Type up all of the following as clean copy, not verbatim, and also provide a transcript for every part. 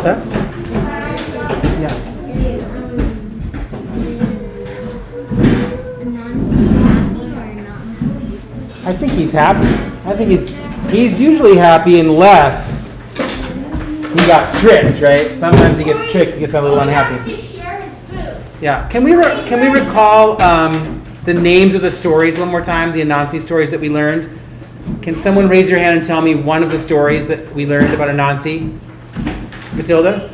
What's that? Yeah. I think he's happy. I think he's usually happy unless he got tricked, right? Sometimes he gets tricked, he gets a little unhappy. Yeah. Can we recall the names of the stories one more time? The Anansi stories that we learned. Can someone raise your hand and tell me one of the stories that we learned about Anansi? Matilda?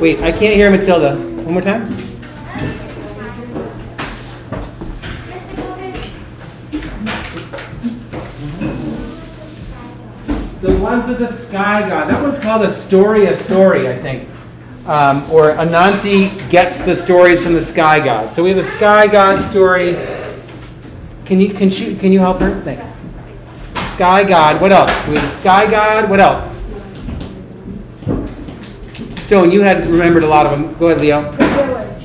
Wait, I can't hear Matilda. One more time. The ones with the sky god. That one's called a story, I think. Or Anansi gets the stories from the sky god. So we have the sky god story. Can you help her? Thanks. Sky god. What else? We have the sky god. What else? Stone, you had remembered a lot of them. Go ahead, Leo. The village.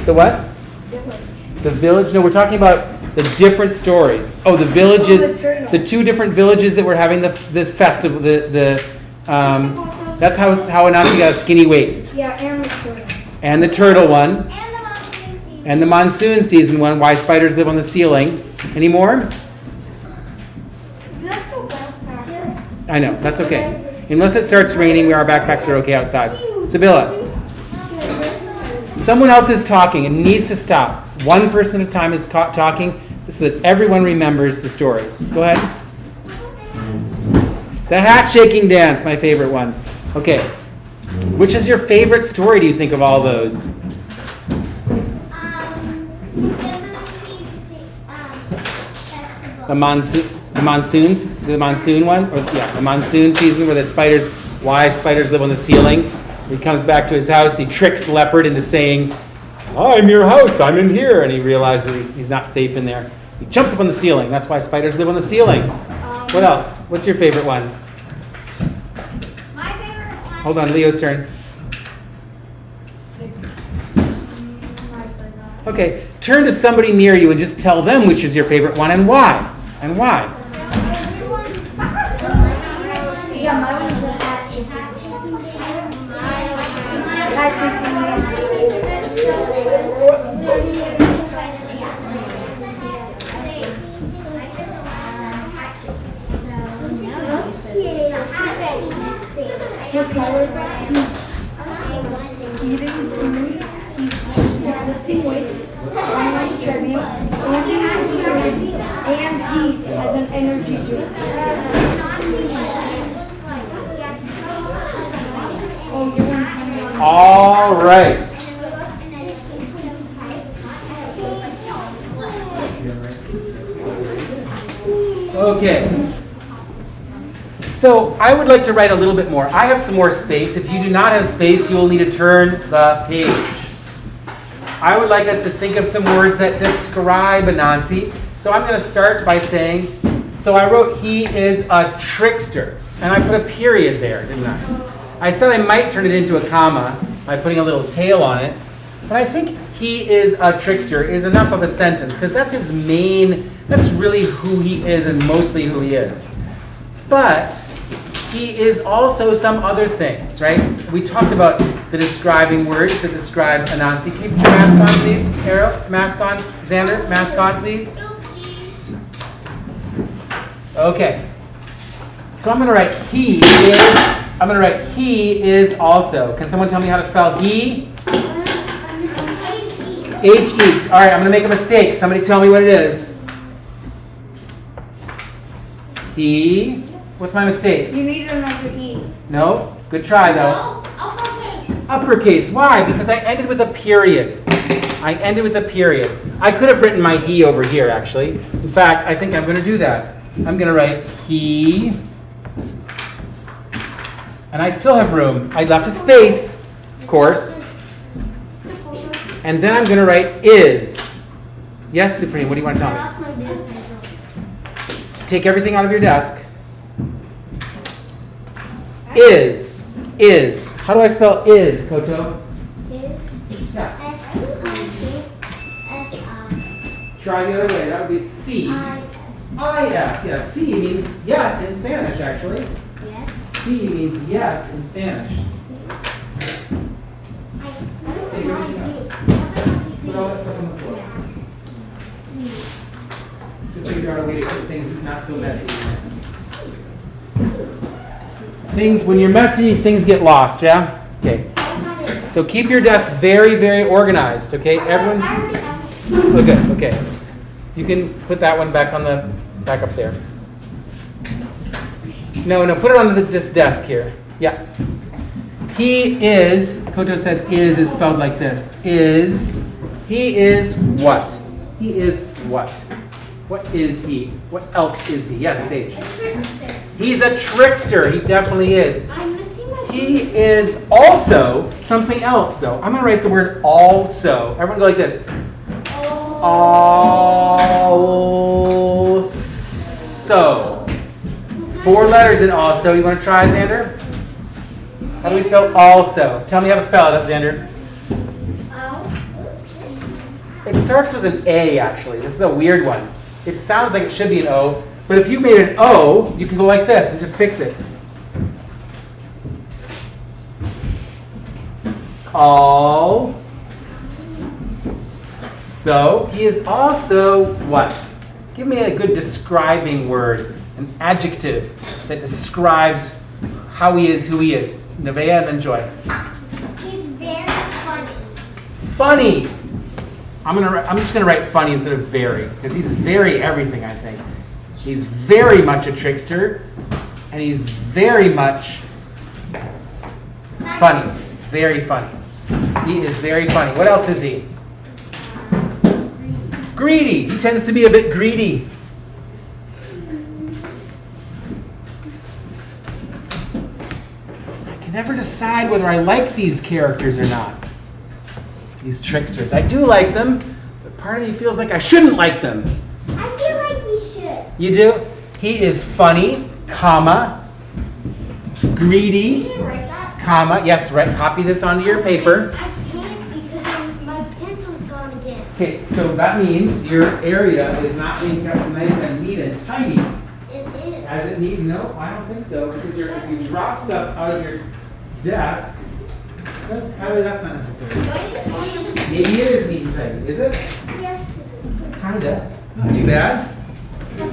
The what? Village. The village? No, we're talking about the different stories. Oh, the villages. The two different villages that were having this festival. That's how Anansi got a skinny waist. Yeah, and the turtle. And the turtle one. And the monsoon season one. Why spiders live on the ceiling. Any more? I know, that's okay. Unless it starts raining, our backpacks are okay outside. Sibylla. Someone else is talking and needs to stop. One person at a time is talking so that everyone remembers the stories. Go ahead. The hat shaking dance, my favorite one. Okay. Which is your favorite story, do you think, of all those? The monsoon one, the monsoon season where why spiders live on the ceiling. He comes back to his house and he tricks Leopard into saying, "I'm your house, I'm in here," and he realizes that he's not safe in there. He jumps up on the ceiling. That's why spiders live on the ceiling. What else? What's your favorite one? My favorite one. Hold on, Leo's turn. Okay, turn to somebody near you and just tell them which is your favorite one and why. And why? Yeah, my one's the hat chicken. Hat chicken. What color? He's eating food. He's lifting weights. On the treadmill. And he has an energy drink. Oh, you're going to tell me. All right. Okay. So I would like to write a little bit more. I have some more space. If you do not have space, you will need to turn the page. I would like us to think of some words that describe Anansi. So I'm going to start by saying, so I wrote he is a trickster. And I put a period there, didn't I? I said I might turn it into a comma by putting a little tail on it. But I think he is a trickster is enough of a sentence because that's that's really who he is and mostly who he is. But he is also some other things, right? We talked about the describing words that describe Anansi. Can you put your mask on, please? Arrow, mask on. Xander, mask on, please. Okay. So I'm going to write he is also. Can someone tell me how to spell he? H-E. All right, I'm going to make a mistake. Somebody tell me what it is. He. What's my mistake? You need another E. No? Good try, though. No, uppercase. Uppercase. Why? Because I ended with a period. I could have written my he over here, actually. In fact, I think I'm going to do that. I'm going to write he. And I still have room. I left a space, of course. And then I'm going to write is. Yes, Supreme, what do you want to tell me? Take everything out of your desk. Is. How do I spell is, Koto? Is. Yeah. S-I-S-I. Try the other way. That would be C. I-S. Yeah, C means yes in Spanish, actually. Yes. C means yes in Spanish. Take everything out. Put all that stuff on the floor. To figure out a way to keep things not so messy. Things, when you're messy, things get lost, yeah? Okay. So keep your desk very, very organized, okay? Everyone. Oh, good, okay. You can put that one back up there. No, put it on this desk here. Yeah. He is, Koto said is spelled like this. He is what? He is what? What is he? What else is he? Yes, Sage. He's a trickster. He definitely is. He is also something else, though. I'm going to write the word also. Everyone go like this. Also. 4 letters in also. You want to try, Xander? How do we spell also? Tell me how to spell it, Xander. It starts with an A, actually. This is a weird one. It sounds like it should be an O, but if you made an O, you can go like this and just fix it. All. So, he is also what? Give me a good describing word, an adjective that describes how he is, who he is. Nevaeh and then Joy. He's very funny. Funny. I'm just gonna write funny instead of very, because he's very everything, I think. He's very much a trickster, and he's very much funny. Very funny. He is very funny. What else is he? Greedy. He tends to be a bit greedy. I can never decide whether I like these characters or not. These tricksters. I do like them, but part of me feels like I shouldn't like them. I feel like we should. You do? He is funny, comma, greedy, You didn't write that. comma. Yes, right. Copy this onto your paper. I can't because my pencil's gone again. Okay, so that means your area is not being kept nice and neat and tidy. It is. As it need? No, I don't think so. Because if you drop stuff out of your desk, that's not necessary. Maybe it is neat and tidy. Is it? Yes, it is. Kinda. Not too bad.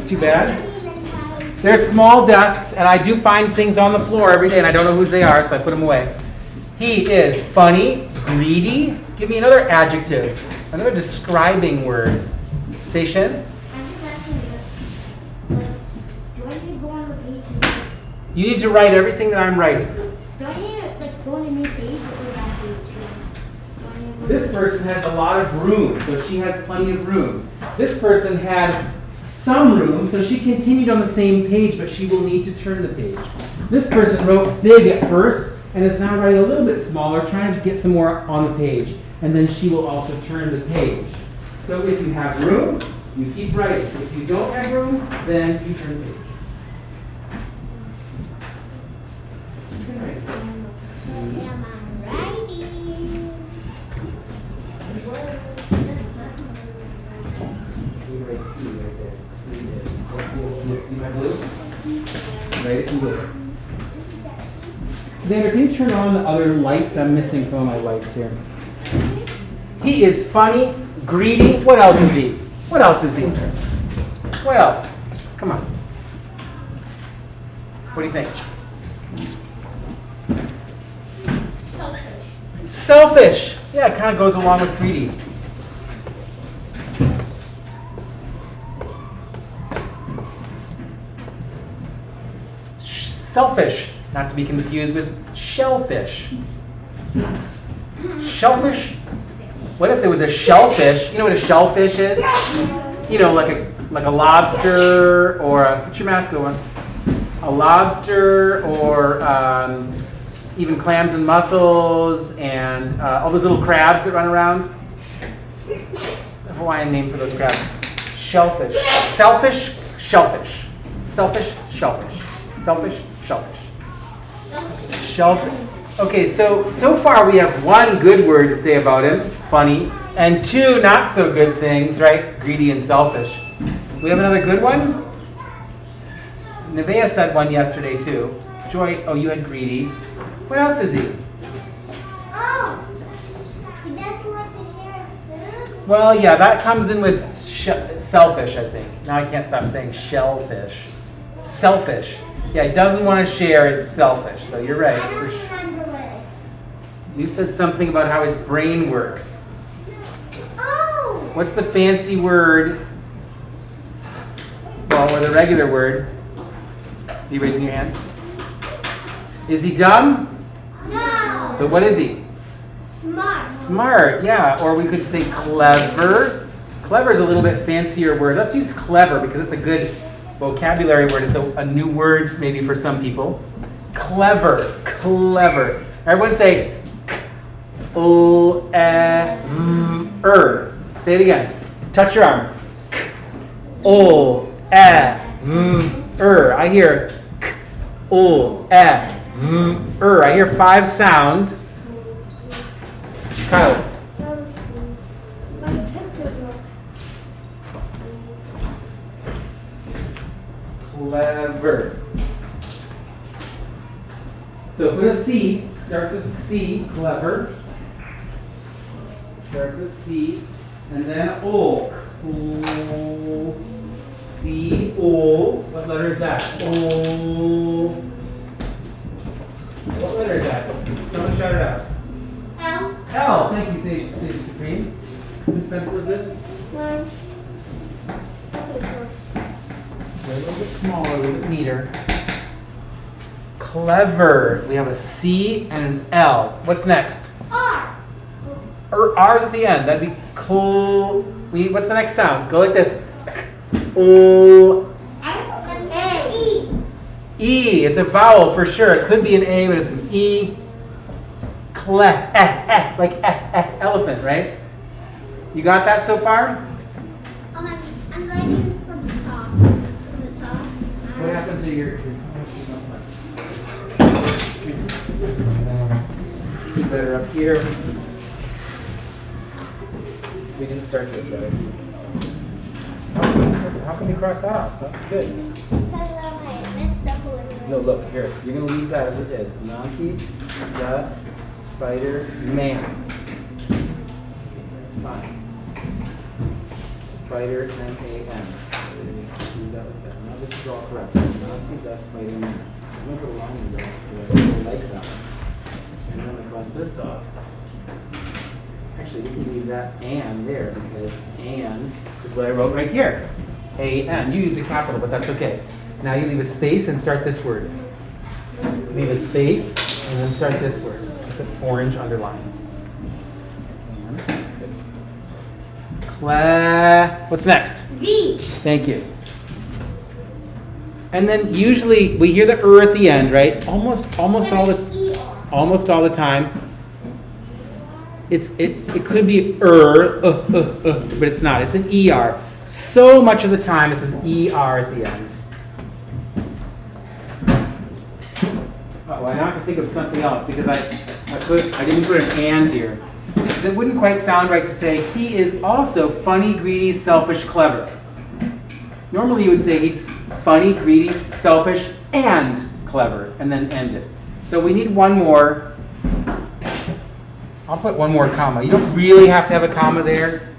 Too bad. They're small desks, and I do find things on the floor every day, and I don't know whose they are, so I put them away. He is funny, greedy. Give me another adjective, another describing word. Seishin? I'm just asking you, like, do I need to go on the page? You need to write everything that I'm writing. Do I need to go on a new page or do I have to? This person has a lot of room, so she has plenty of room. This person had some room, so she continued on the same page, but she will need to turn the page. This person wrote big at first and is now writing a little bit smaller, trying to get some more on the page, and then she will also turn the page. So if you have room, you keep writing. If you don't have room, then you turn the page. You can write. Am I writing? You write E right there. E is. So cool. See my blue? Write it in blue. Xander, can you turn on the other lights? I'm missing some of my lights here. He is funny, greedy. What else is he? What else is he? What else? Come on. What do you think? Selfish. Selfish. Yeah, it kind of goes along with greedy. Selfish, not to be confused with shellfish. Shellfish? What if there was a shellfish? You know what a shellfish is? You know, like a lobster or what's your masculine one? A lobster or even clams and mussels and all those little crabs that run around. It's a Hawaiian name for those crabs. Shellfish. Selfish, shellfish. Selfish, shellfish. Selfish, shellfish. Shellfish. Okay, so far we have one good word to say about him, funny, and 2 not so good things, right? Greedy and selfish. We have another good one? Nevaeh said one yesterday too. Joy, oh, you had greedy. What else is he? Oh! He doesn't like to share his food? Well, yeah, that comes in with selfish, I think. Now I can't stop saying shellfish. Selfish. Yeah, he doesn't want to share, is selfish. So you're right. I don't remember what I said. You said something about how his brain works. Oh! What's the fancy word? Well, or the regular word? Are you raising your hand? Is he dumb? No! So what is he? Smart. Smart, yeah. Or we could say clever. Clever is a little bit fancier word. Let's use clever because it's a good vocabulary word. It's a new word maybe for some people. Clever. Clever. Everyone say K-O-E-V-E-R. Say it again. Touch your arm. K-O-E-V-E-R. I hear K-O-E-V-E-R. I hear 5 sounds. Kyle. Clever. So put a C. Starts with C. Clever. Starts with C. And then O. C. O. What letter is that? O. What letter is that? Someone shout it out. L. L. Thank you, Sage Supreme. Whose pencil is this? Mine. They're a little bit smaller, a little bit neater. Clever. We have a C and an L. What's next? R. R's at the end. That'd be cool. What's the next sound? Go like this. O. A. E. E. It's a vowel for sure. It could be an A, but it's an E. Like elephant, right? You got that so far? I'm writing from the top. From the top. What happened to your see better up here. We didn't start this, guys. How can we cross that off? That's good. Because I messed up a little. No, look, here. You're going to leave that as it is. Nancy the Spider-Man. That's fine. Spider-Man. Now this is all correct. Nancy the Spider-Man. I'm going to put a line in there because I really like that one. And I'm going to cross this off. Actually, we can leave that "and" there because "and" is what I wrote right here. A-N. You used a capital, but that's okay. Now you leave a space and start this word. Leave a space and then start this word with an orange underline. What's next? V. Thank you. And then usually we hear the at the end, right? Almost all the time. It could be but it's not. It's an ER. So much of the time it's an ER at the end. Oh, I now have to think of something else because I didn't put an and here. It wouldn't quite sound right to say he is also funny, greedy, selfish, clever. Normally you would say he's funny, greedy, selfish, and clever, and then end it. So we need one more. I'll put one more comma. You don't really have to have a comma there.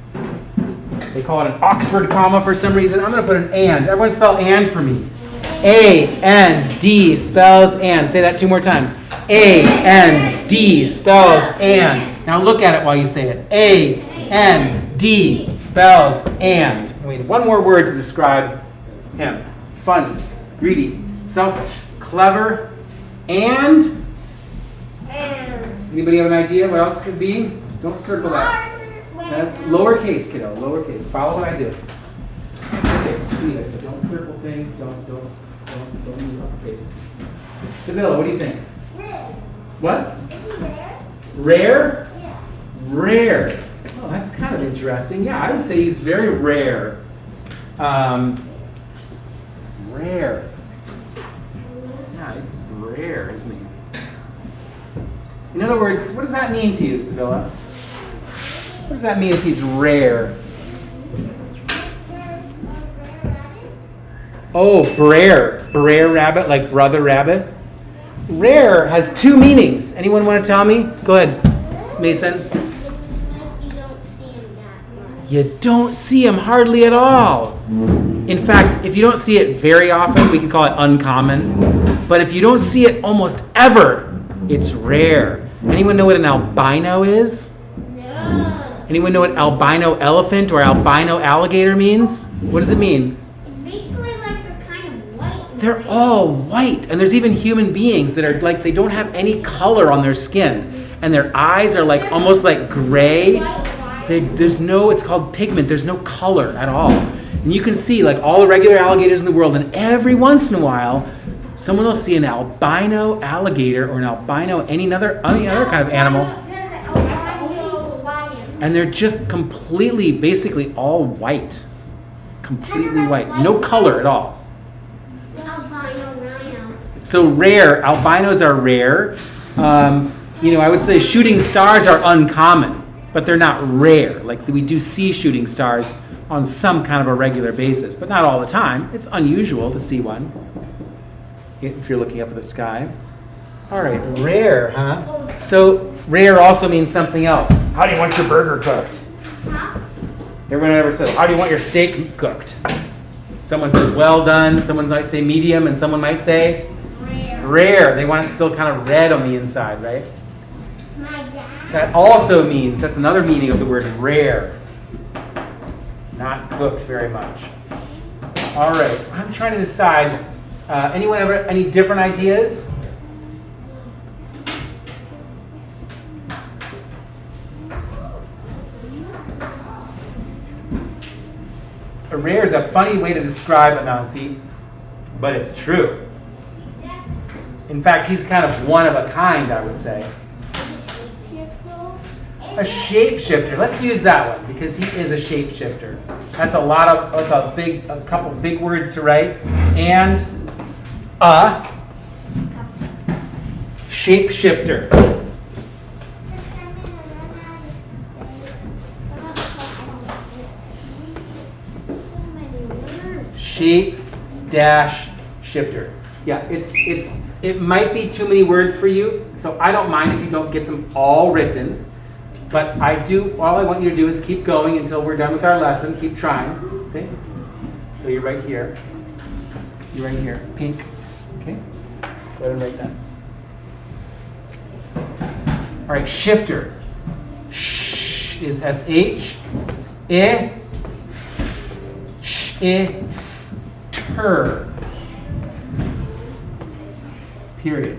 They call it an Oxford comma for some reason. I'm going to put an and. Everyone spell and for me. A-N-D spells and. Say that 2 more times. A-N-D spells and. Now look at it while you say it. A-N-D spells and. We need one more word to describe him. Funny, greedy, selfish, clever, and... Anybody have an idea what else it could be? Don't circle that. Lowercase, kiddo. Lowercase. Follow what I do. Okay, leave it. But don't circle things. Don't use uppercase. Sevilla, what do you think? Rare. What? Is he rare? Rare? Yeah. Rare. Oh, that's kind of interesting. Yeah, I would say he's very rare. Rare. Yeah, it's rare, isn't he? In other words, what does that mean to you, Sevilla? What does that mean if he's rare? Oh, Brer. Brer rabbit, like brother rabbit? Rare has two meanings. Anyone want to tell me? Go ahead, Mason. It's like you don't see him that much. You don't see them hardly at all. In fact, if you don't see it very often, we can call it uncommon. But if you don't see it almost ever, it's rare. Anyone know what an albino is? No. Anyone know what albino elephant or albino alligator means? What does it mean? It's basically like they're kind of white. and They're gray. all white, and there's even human beings that are like, they don't have any color on their skin, and their eyes are like almost like gray. There's no, it's called pigment, there's no color at all. And you can see like all the regular alligators in the world, and every once in a while, someone will see an albino alligator or an albino any other kind of animal, They're albino lions. and they're just completely, basically all white. Completely white, no color at all. Albino rhino. So rare, albinos are rare. I would say shooting stars are uncommon, but they're not rare. Like we do see shooting stars on some kind of a regular basis, but not all the time. It's unusual to see one if you're looking up at the sky. All right, rare, huh? So rare also means something else. How do you want your burger cooked? Huh? Everyone ever says, how do you want your steak cooked? Someone says well done, someone might say medium, and someone might say Rare. rare. They want it still kind of red on the inside, right? My dad. That also means, that's another meaning of the word rare. Not cooked very much. All right, I'm trying to decide, anyone ever, any different ideas? A rare is a funny way to describe Anansi, but it's true. In fact, he's kind of one of a kind, I would say. A shapeshifter. Let's use that one because he is a shapeshifter. That's a couple big words to write. And a shapeshifter. Shape dash shifter. Yeah, it might be too many words for you, so I don't mind if you don't get them all written. But all I want you to do is keep going until we're done with our lesson. Keep trying. See? So you're right here. You're right here. Pink. Okay? Go ahead and write that. All right, shifter. Sh is SH. Ter. Period.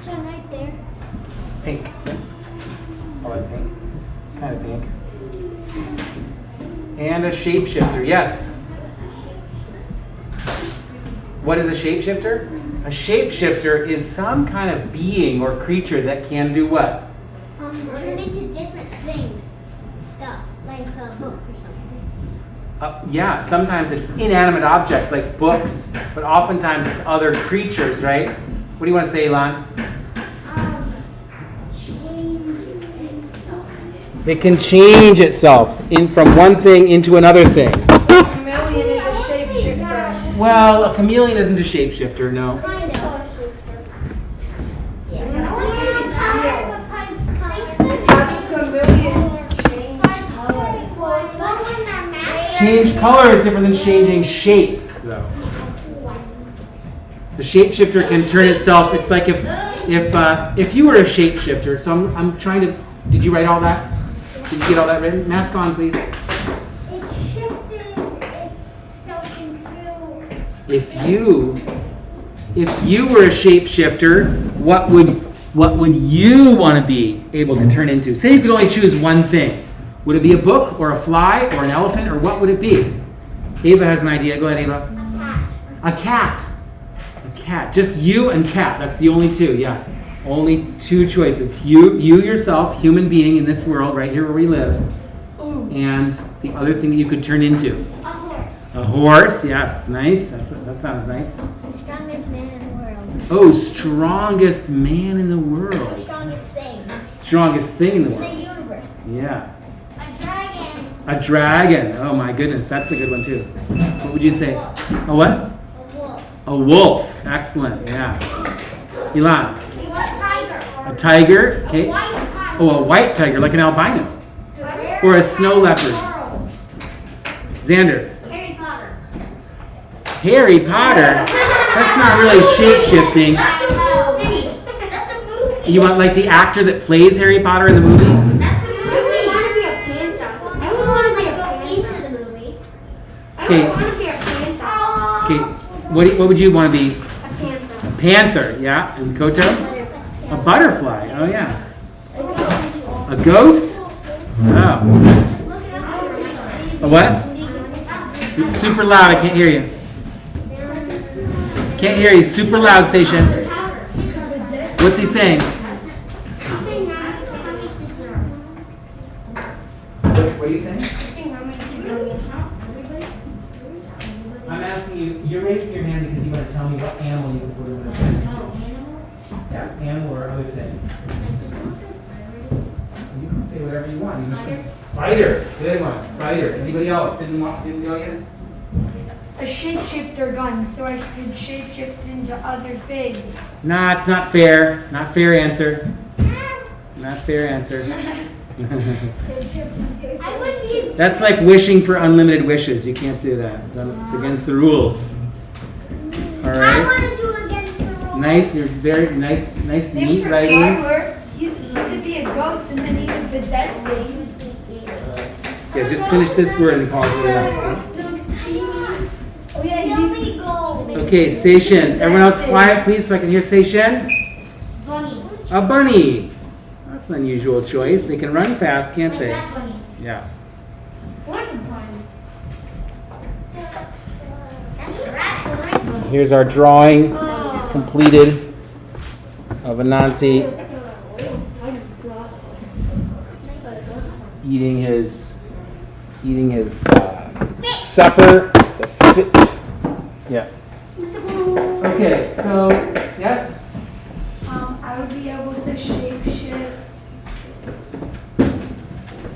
John, right there. Pink. I like pink. Kind of pink. And a shapeshifter, yes. What is a shapeshifter? A shapeshifter is some kind of being or creature that can do what? Turn into different things. Stuff. Like a book or something. Yeah, sometimes it's inanimate objects like books, but oftentimes it's other creatures, right? What do you want to say, Elon? Change itself. It can change itself from one thing into another thing. Chameleon is a shapeshifter. Well, a chameleon isn't a shapeshifter, no. Kind of. Chameleons change color. Change color is different than changing shape, though. The shapeshifter can turn itself. It's like if you were a shapeshifter. So I'm trying to. Did you write all that? Did you get all that written? Mask on, please. It shifted itself into. If you were a shapeshifter, what would you want to be able to turn into? Say you could only choose one thing. Would it be a book or a fly or an elephant, or what would it be? Ava has an idea. Go ahead, Ava. A cat. A cat. Just you and cat. That's the only two. Yeah. Only two choices. You yourself, human being in this world, right here where we live. And the other thing that you could turn into. A horse. A horse. Yes. Nice. That sounds nice. Strongest man in the world. Oh, strongest man in the world. Strongest thing Strongest thing in the in the world. universe. Yeah. A dragon. A dragon. Oh my goodness, that's a good one too. What would you say? A what? A wolf. A wolf. Excellent, yeah. Elon, A tiger. a tiger, okay. A white tiger. Oh, a white tiger, like an albino. Or a snow leopard. Xander, Harry Potter. Harry Potter. That's not really shape-shifting. That's a movie. That's a movie. You want like the actor that plays Harry Potter in the movie? That's a movie. I would want to be a panda. I would want to go into the movie. Okay. I would want to be a panda. Okay, what would you want to be? A panda. A panther, yeah. And Koto? A butterfly, oh yeah. A ghost? Oh. A what? It's super loud, I can't hear you. Can't hear you, super loud station. What's he saying? What are you saying? I'm asking you, you're raising your hand because you want to tell me what animal you can put in the thing. Yeah, animal or other thing. You can say whatever you want. You can say spider. Good one. Spider. Anybody else? Didn't go yet? A shapeshifter gun, so I could shapeshift into other things. Nah, it's not fair. Not fair answer. Not fair answer. That's like wishing for unlimited wishes. You can't do that. It's against the rules. All I right. want to do against the rules. Nice. You're very nice. Nice, Same neat for writing. armor. He could be a ghost and then he could possess things. Yeah, just finish this word and pause it out. Oh yeah, Still be gold. Okay, Seishin. Everyone else quiet, please, so I can hear Seishin. Bunny. A bunny. That's an unusual choice. They can run fast, can't Like they? that bunny. Yeah. What's a bunny? That's a rat. Here's our drawing completed of Anansi eating his supper. Yeah. Okay, so yes. I would be able to shapeshift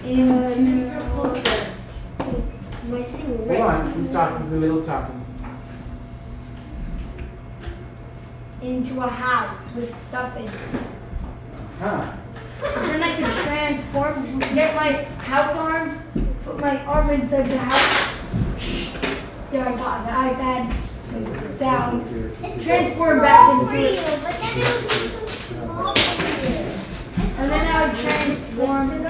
into Hold on, he's talking. He's in the middle of talking. into a house with stuff in it. Huh. Then I could transform, get my house arms, put my arm inside the house. There, I got the iPad. Down. Transform back into it. And then I would transform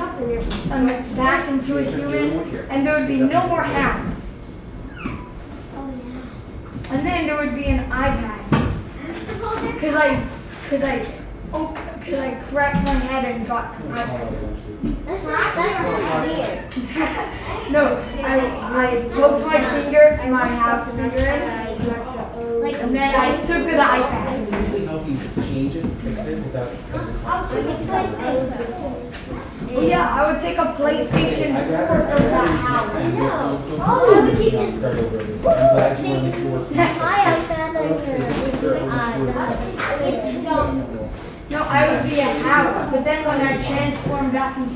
back into a human, and there would be no more house. And then there would be an iPad. Cause I cracked my head and got an iPad. That's just weird. No, I poked my finger and my house finger in, Like, and then I took the iPad. Usually help you change it, fix it without. Well, yeah, I would take a PlayStation 4 from that house. oh, I would keep this. Start over. I'm glad you wanted to work. My iPad it's dumb. No, I would be a house, but then when I transform back into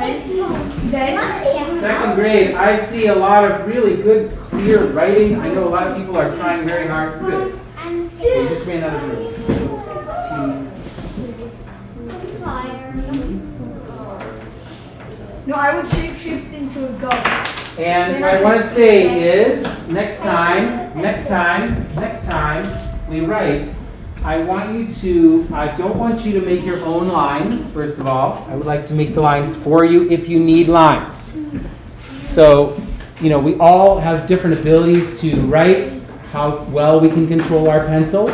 a human, then Second grade, I see a lot of really good, clear writing. I know a lot of people are trying very hard. Good. You just ran out of room. no, I would shapeshift into a ghost. And what I want to say is, next time we write, I don't want you to make your own lines, first of all. I would like to make the lines for you if you need lines. So, we all have different abilities to write, how well we can control our pencil,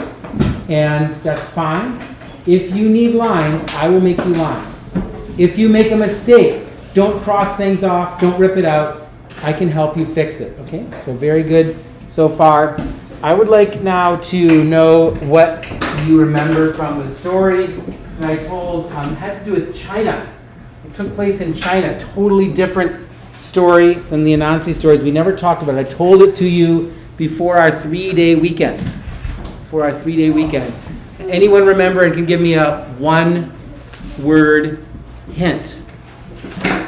and that's fine. If you need lines, I will make you lines. If you make a mistake, don't cross things off, don't rip it out. I can help you fix it, okay? So very good so far. I would like now to know what you remember from the story that I told. Had to do with China. It took place in China. Totally different story than the Anansi stories. We never talked about it. I told it to you before our 3-day weekend. Anyone remember and can give me a one-word hint?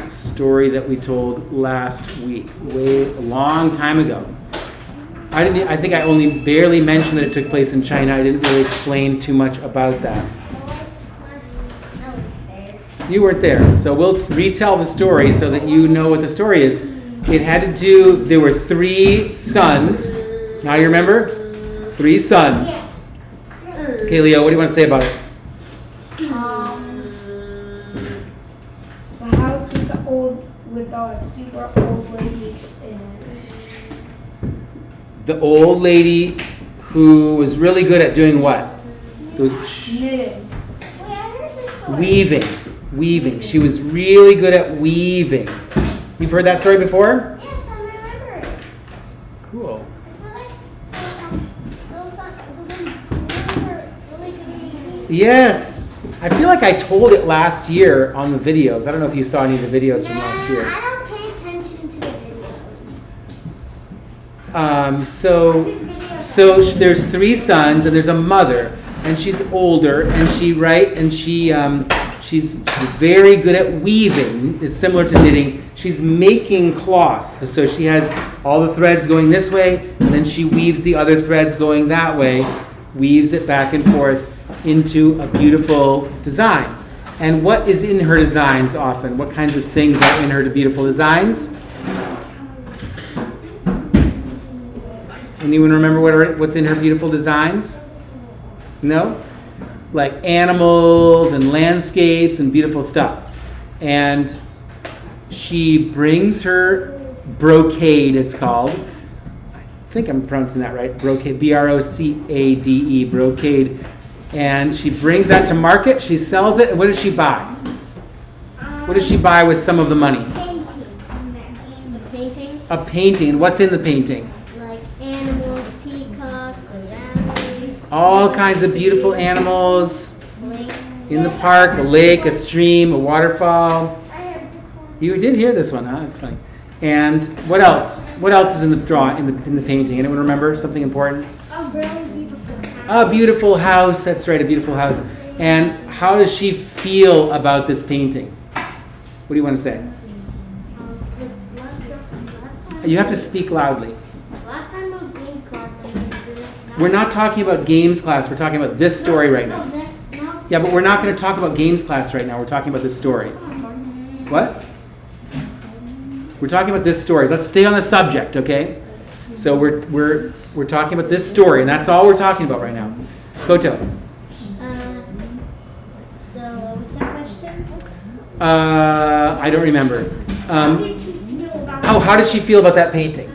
Story that we told last week, a long time ago. I think I only barely mentioned that it took place in China. I didn't really explain too much about that. You weren't there, so we'll retell the story so that you know what the story is. It had to do, there were 3 sons. Now you remember? 3 sons. Okay, Leo, what do you want to say about it? The house with a super old lady in it. The old lady who was really good at doing what? Knitting. Weaving. She was really good at weaving. You've heard that story before? Yes, I remember it. Cool. Yes. I feel like I told it last year on the videos. I don't know if you saw any of the videos from last year. I don't pay attention to the videos. So there's 3 sons and there's a mother, and she's older, and she's very good at weaving. It's similar to knitting. She's making cloth. So she has all the threads going this way, and then she weaves the other threads going that way, weaves it back and forth into a beautiful design. And what is in her designs often? What kinds of things are in her beautiful designs? Anyone remember what's in her beautiful designs? No? Like animals and landscapes and beautiful stuff. And she brings her brocade, it's called. I think I'm pronouncing that right. Brocade, B-R-O-C-A-D-E, brocade. And she brings that to market, she sells it, and what does she buy? What does she buy with some of the money? Painting. A painting. What's in the painting? Like animals, peacocks, a valley. All kinds of beautiful animals in the park, a lake, a stream, a waterfall. You did hear this one, huh? That's funny. And what else? What else is in the in the painting? Anyone remember something important? A beautiful house. That's right, a beautiful house. And how does she feel about this painting? What do you want to say? You have to speak loudly. Last time was game class. We're not talking about games class. We're talking about this story right now. Yeah, but we're not going to talk about games class right now. We're talking about this story. What? We're talking about this story. Let's stay on the subject, okay? So we're talking about this story, and that's all we're talking about right now. Koto. So what was the question? I don't remember. How did she feel about How did she feel about that painting?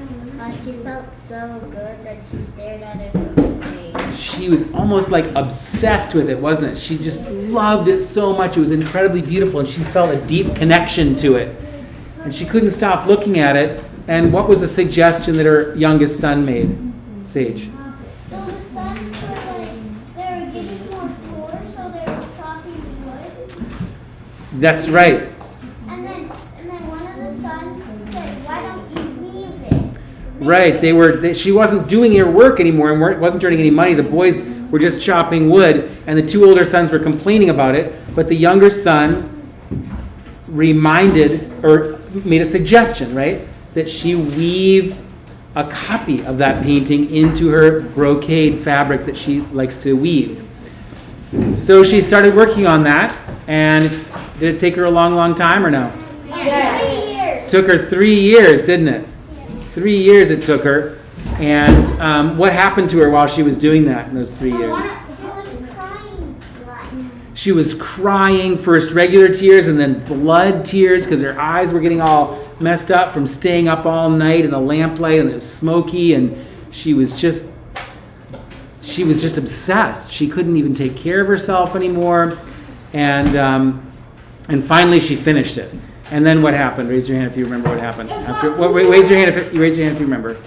She felt so good that she stared at it all day. She was almost like obsessed with it, wasn't it? She just loved it so much. It was incredibly beautiful, and she felt a deep connection to it. And she couldn't stop looking at it. And what was the suggestion that her youngest son made? Sage. So the sons were like, they were getting more poor, so they were chopping wood. That's right. And then one of the sons said, why don't you weave it? Right. She wasn't doing her work anymore and wasn't earning any money. The boys were just chopping wood, and the 2 older sons were complaining about it. But the younger son made a suggestion, right? That she weave a copy of that painting into her brocade fabric that she likes to weave. So she started working on that, and did it take her a long, long time or no? Yeah. 3 years. Took her 3 years, didn't it? 3 years it took her. And what happened to her while she was doing that in those 3 years? She was crying. She was crying, first regular tears and then blood tears because her eyes were getting all messed up from staying up all night in the lamplight, and it was smoky, and she was just obsessed. She couldn't even take care of herself anymore, and finally she finished it. And then what happened? Raise your hand if you remember what happened. Raise your hand if you remember.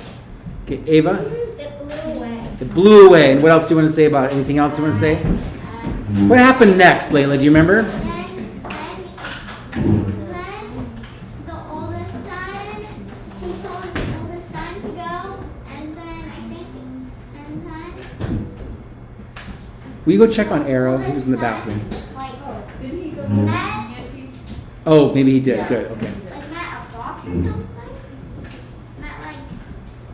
Okay, Ava. It blew away. It blew away. And what else do you want to say about it? Anything else you want to say? What happened next, Layla? Do you remember? Then the oldest son, she told the oldest son to go, and then Will you go check on Arrow? He was in the bathroom. did he go met Oh, maybe he did. Good. Okay. met a fox or something? Met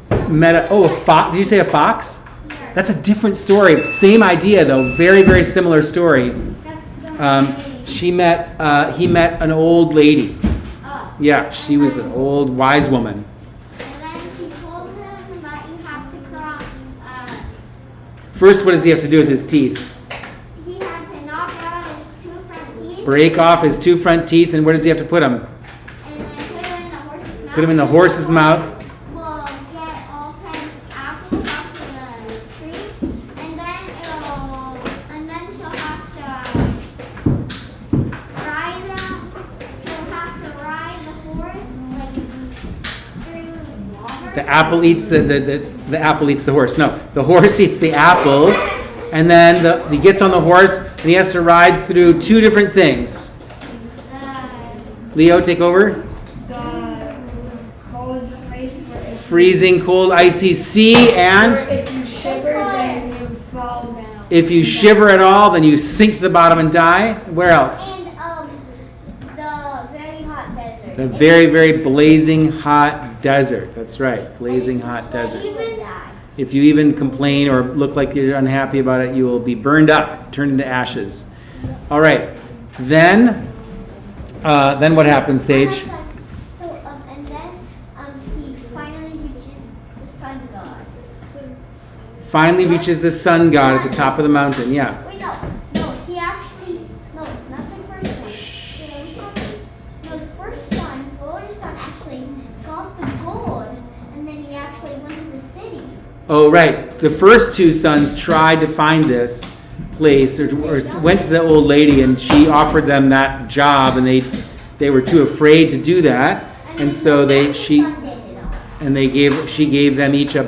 like a fox. Did you say a fox? That's a different story. Same idea though. Very, very similar story. He met an old lady. Yeah, she was an old wise woman. And then she told him that you have to First, what does he have to do with his teeth? he had to knock out his 2 front teeth. Break off his 2 front teeth, and where does he have to put them? And then put him in the horse's mouth. Put them in the horse's mouth. We'll get all 10 apples off the tree, and then she'll have to ride them. She'll have to ride the horse like through water. The apple eats the apple eats the horse. No, the horse eats the apples, and then he gets on the horse and he has to ride through 2 different things. Leo, take over. The cold place where Freezing cold, icy sea, and if you shiver, then you fall down. if you shiver at all, then you sink to the bottom and die. Where else? And the very hot desert. The very, very blazing hot desert. That's right, blazing hot desert. If you even complain or look like you're unhappy about it, you will be burned up, turned into ashes. All right. Then what happens, Sage? So, and then he finally reaches the sun god. Finally reaches the sun god at the top of the mountain. Yeah. Wait, no, he actually, not the first one. No, the first son, the older son actually got the gold, and then he actually went to the city. Oh, right. The first 2 sons tried to find this place or went to the old lady, and she offered them that job, and they were too afraid to do that, and so she gave them each a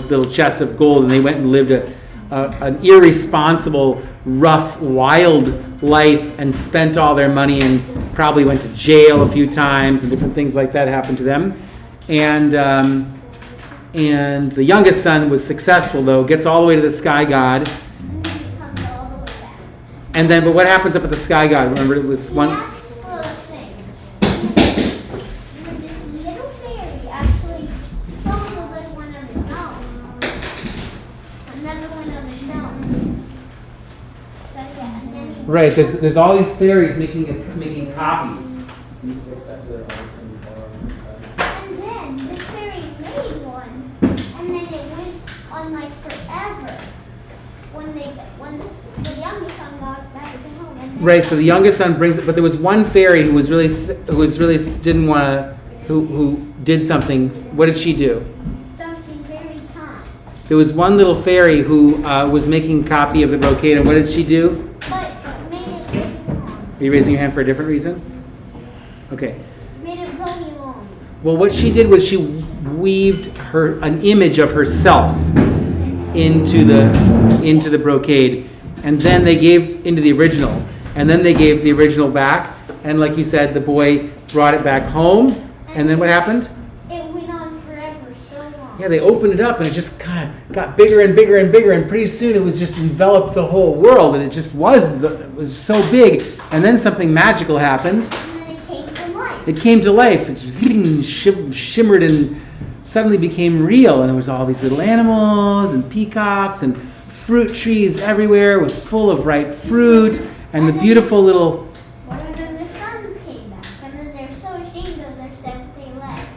little chest of gold, and they went and lived an irresponsible, rough, wild life and spent all their money and probably went to jail a few times, and different things like that happened to them. And the youngest son was successful, though, gets all the way to the sky god. And then, but what happens up at the sky god? Remember, it was one. This little fairy actually stole the little one of his own. Another one of his own. So yeah, and then he Right. There's all these fairies making copies. And then the fairy made one, and then it went on like forever. When the youngest son got back to home. And then Right. So the youngest son brings it, but there was one fairy who didn't want to, who did something. What did she do? something very kind. There was one little fairy who was making a copy of the brocade, and what did she do? But made it really long. Are you raising your hand for a different reason? Okay. Made it really long. Well, what she did was she weaved an image of herself into the brocade, and then they gave into the original, and then they gave the original back, and like you said, the boy brought it back home, and then what happened? It went on forever, so long. Yeah, they opened it up, and it just kind of got bigger and bigger and bigger, and pretty soon it was just enveloped the whole world, and it just it was so big, and then something magical happened. And then it came to life. It came to life. It just shimmered and suddenly became real. And there was all these little animals and peacocks and fruit trees everywhere with full of ripe fruit and the beautiful little... And then the sons came back, and then they're so ashamed of themselves they left.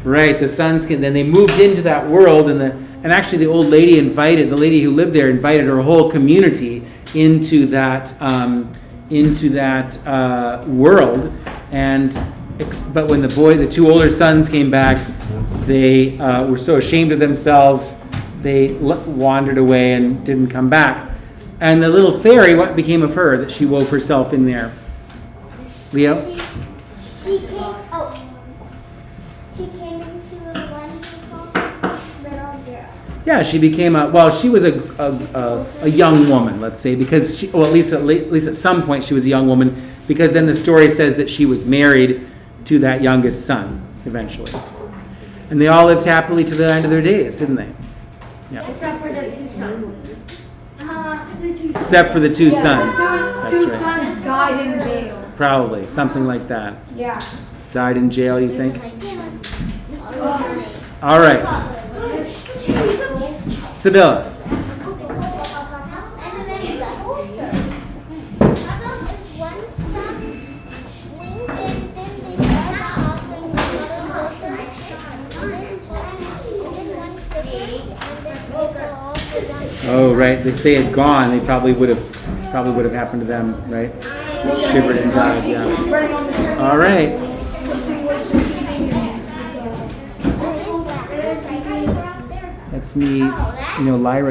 Right, the sons came. Then they moved into that world, and actually the old lady the lady who lived there invited her whole community into that world. But when the 2 older sons came back, they were so ashamed of themselves, they wandered away and didn't come back. And the little fairy, what became of her that she wove herself in there? Leo? She came into a wonderful little girl. Yeah, she became she was a young woman, let's say, because at least at some point she was a young woman, because then the story says that she was married to that youngest son eventually. And they all lived happily to the end of their days, didn't they? Yeah. Except for the 2 sons. Except for the 2 sons. That's That's two right. sons died in jail. Probably, something like that. Yeah. Died in jail, you think? Like, All right. Sibylla. And then the holster. How about if one stops swings and then they fly off and the other holster and then one sticker and then both are all put down. Oh, right. If they had gone, they probably would have happened to them, right? Shivered and died. Yeah. Running on the treadmill. All right. That's me. You know, Lyra.